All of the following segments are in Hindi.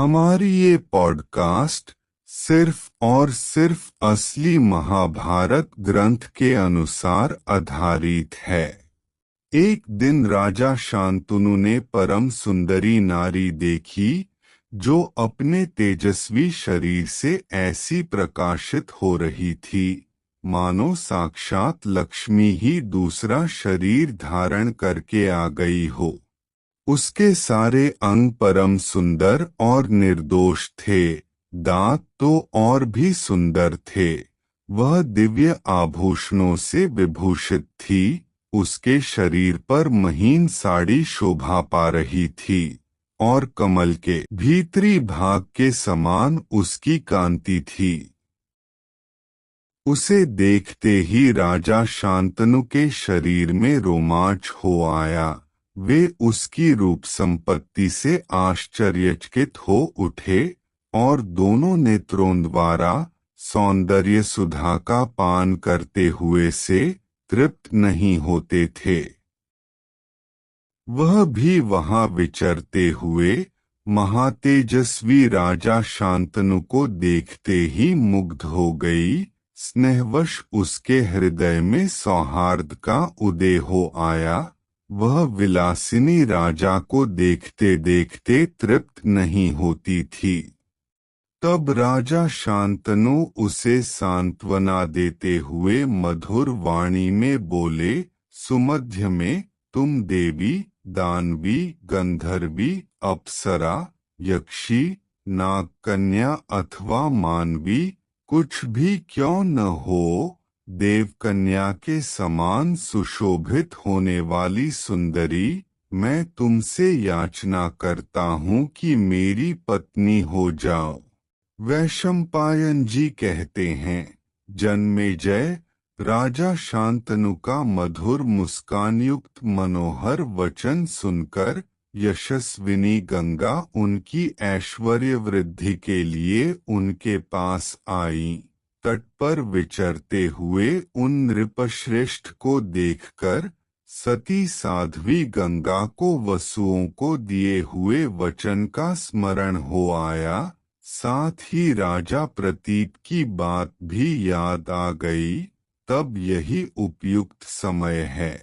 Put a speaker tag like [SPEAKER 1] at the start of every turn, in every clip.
[SPEAKER 1] हमारी ये पॉडकास्ट सिर्फ और सिर्फ असली महाभारत ग्रंथ के अनुसार आधारित है। एक दिन राजा शांतनु ने परम सुंदरी नारी देखी जो अपने तेजस्वी शरीर से ऐसी प्रकाशित हो रही थी मानो साक्षात लक्ष्मी ही दूसरा शरीर धारण करके आ गई हो। उसके सारे अंग परम सुंदर और निर्दोष थे, दांत तो और भी सुंदर थे। वह दिव्य आभूषणों से विभूषित थी। उसके शरीर पर महीन साड़ी शोभा पा रही थी और कमल के भीतरी भाग के समान उसकी कांति थी। उसे देखते ही राजा शांतनु के शरीर में रोमांच हो आया। वे उसकी रूप संपत्ति से आश्चर्यचकित हो उठे और दोनों नेत्रों द्वारा सौंदर्य सुधा का पान करते हुए से तृप्त नहीं होते थे। वह भी वहां विचरते हुए महातेजस्वी राजा शांतनु को देखते ही मुग्ध हो गई। स्नेहवश उसके हृदय में सौहार्द का उदय हो आया। वह विलासिनी राजा को देखते देखते तृप्त नहीं होती थी। तब राजा शांतनु उसे सांत्वना देते हुए मधुर वाणी में बोले, सुमध्य में तुम देवी, दानवी, गंधर्वी, अप्सरा, यक्षी, नागकन्या अथवा मानवी कुछ भी क्यों न हो, देवकन्या के समान सुशोभित होने वाली सुंदरी, मैं तुमसे याचना करता हूँ कि मेरी पत्नी हो जाओ। वैशंपायन जी कहते हैं, जन्मेजय, राजा शांतनु का मधुर मुस्कानयुक्त मनोहर वचन सुनकर यशस्विनी गंगा उनकी ऐश्वर्य वृद्धि के लिए उनके पास आई। तट पर विचरते हुए उन नृपश्रेष्ठ को देखकर सती साध्वी गंगा को वसुओं को दिए हुए वचन का स्मरण हो आया। साथ ही राजा प्रतीत की बात भी याद आ गई। तब यही उपयुक्त समय है।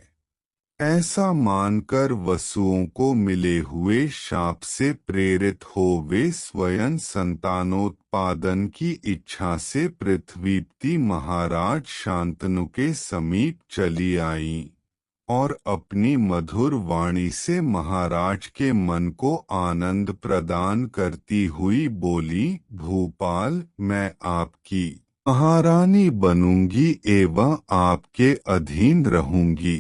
[SPEAKER 1] ऐसा मानकर वसुओं को मिले हुए शाप से प्रेरित हो वे स्वयं संतानोत्पादन की इच्छा से पृथ्वीपति महाराज शांतनु के समीप चली आईं और अपनी मधुर वाणी से महाराज के मन को आनंद प्रदान करती हुई बोली, भूपाल, मैं आपकी महारानी बनूंगी एवं आपके अधीन रहूंगी।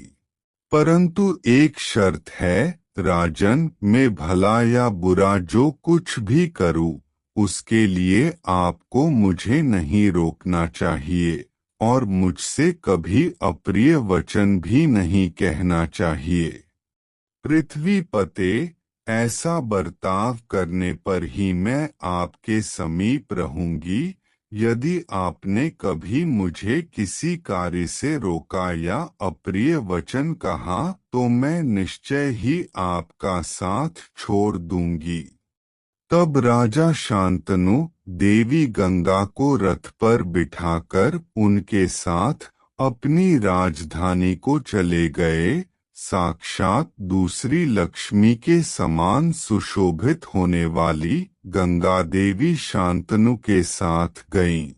[SPEAKER 1] परंतु एक शर्त है, राजन, मैं भला या बुरा जो कुछ भी करूं, उसके लिए आपको मुझे नहीं रोकना चाहिए और मुझसे कभी अप्रिय वचन भी नहीं कहना चाहिए। पृथ्वीपते, ऐसा बर्ताव करने पर ही मैं आपके समीप रहूंगी। यदि आपने कभी मुझे किसी कार्य से रोका या अप्रिय वचन कहा तो मैं निश्चय ही आपका साथ छोड़ दूंगी। तब राजा शांतनु देवी गंगा को रथ पर बिठाकर उनके साथ अपनी राजधानी को चले गए। साक्षात दूसरी लक्ष्मी के समान सुशोभित होने वाली गंगा देवी शांतनु के साथ गईं।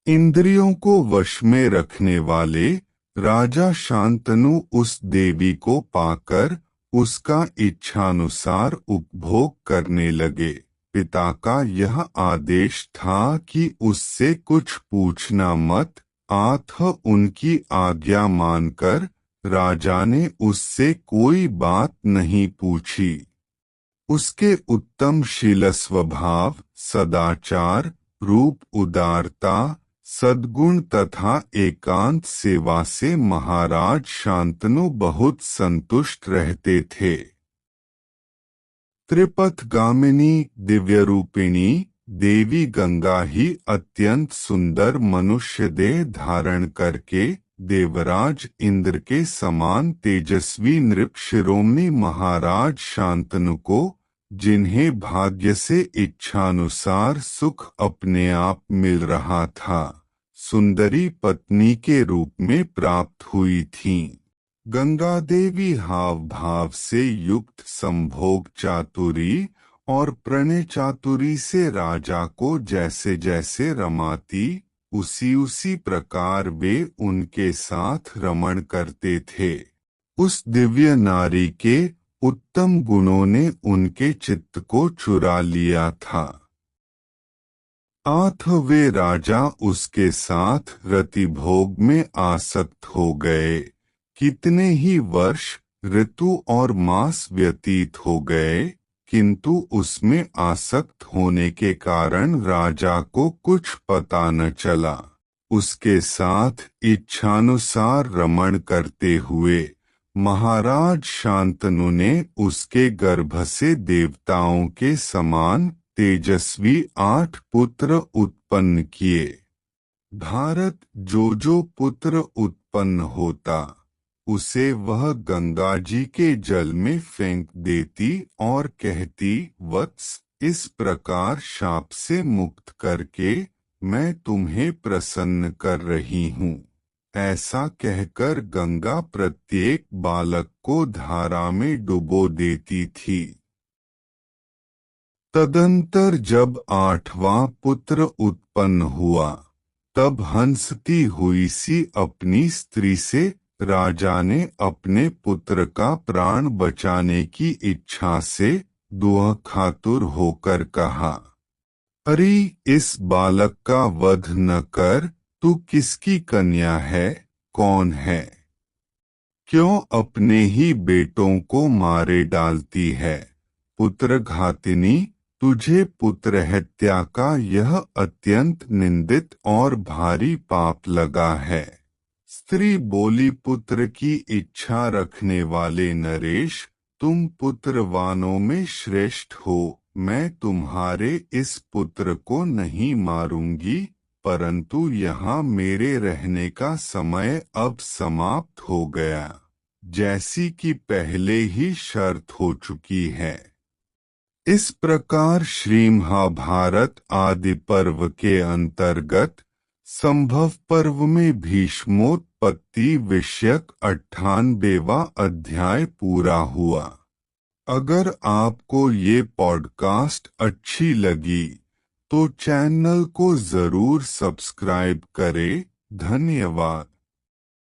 [SPEAKER 1] इंद्रियों को वश में रखने वाले राजा शांतनु उस देवी को पाकर उसका इच्छानुसार उपभोग करने लगे। पिता का यह आदेश था कि उससे कुछ पूछना मत। अतः उनकी आज्ञा मानकर राजा ने उससे कोई बात नहीं पूछी। उसके उत्तमशील स्वभाव, सदाचार, रूप, उदारता, सद्गुण तथा एकांत सेवा से महाराज शांतनु बहुत संतुष्ट रहते थे। त्रिपथगामिनी दिव्यरूपिणी देवी गंगा ही अत्यंत सुंदर मनुष्य देह धारण करके देवराज इंद्र के समान तेजस्वी नृप शिरोमणि महाराज शांतनु को जिन्हें भाग्य से इच्छानुसार सुख अपने आप मिल रहा था, सुंदरी पत्नी के रूप में प्राप्त हुई थीं। गंगा देवी हाव भाव से युक्त संभोग चातुरी और प्रणय चातुरी से राजा को जैसे जैसे रमाती, उसी प्रकार वे उनके साथ रमण करते थे। उस दिव्य नारी के उत्तम गुणों ने उनके चित्त को चुरा लिया था। आठ वे राजा उसके साथ रतिभोग में आसक्त हो गए। कितने ही वर्ष, ऋतु और मास व्यतीत हो गए, किंतु उसमें आसक्त होने के कारण राजा को कुछ पता न चला। उसके साथ इच्छानुसार रमण करते हुए महाराज शांतनु ने उसके गर्भ से देवताओं के समान तेजस्वी 8 पुत्र उत्पन्न किए। भारत जो पुत्र उत्पन्न होता, उसे वह गंगा जी के जल में फेंक देती और कहती, वत्स, इस प्रकार शाप से मुक्त करके मैं तुम्हें प्रसन्न कर रही हूँ। ऐसा कहकर गंगा प्रत्येक बालक को धारा में डुबो देती थी। तदंतर जब 8वां पुत्र उत्पन्न हुआ, तब हंसती हुई सी अपनी स्त्री से राजा ने अपने पुत्र का प्राण बचाने की इच्छा से दुआ खातुर होकर कहा, अरे इस बालक का वध न कर, तू किसकी कन्या है, कौन है? क्यों अपने ही बेटों को मारे डालती है? पुत्र घातिनी, तुझे पुत्र हत्या का यह अत्यंत निंदित और भारी पाप लगा है। स्त्री बोली, पुत्र की इच्छा रखने वाले नरेश, तुम पुत्रवानों में श्रेष्ठ हो। मैं तुम्हारे इस पुत्र को नहीं मारूंगी, परंतु यहाँ मेरे रहने का समय अब समाप्त हो गया, जैसी कि पहले ही शर्त हो चुकी है। इस प्रकार श्री महाभारत आदि पर्व के अंतर्गत संभव पर्व में भीष्मोत्पत्ति विषयक 98वां अध्याय पूरा हुआ। अगर आपको ये पॉडकास्ट अच्छी लगी तो चैनल को जरूर सब्सक्राइब करें। धन्यवाद।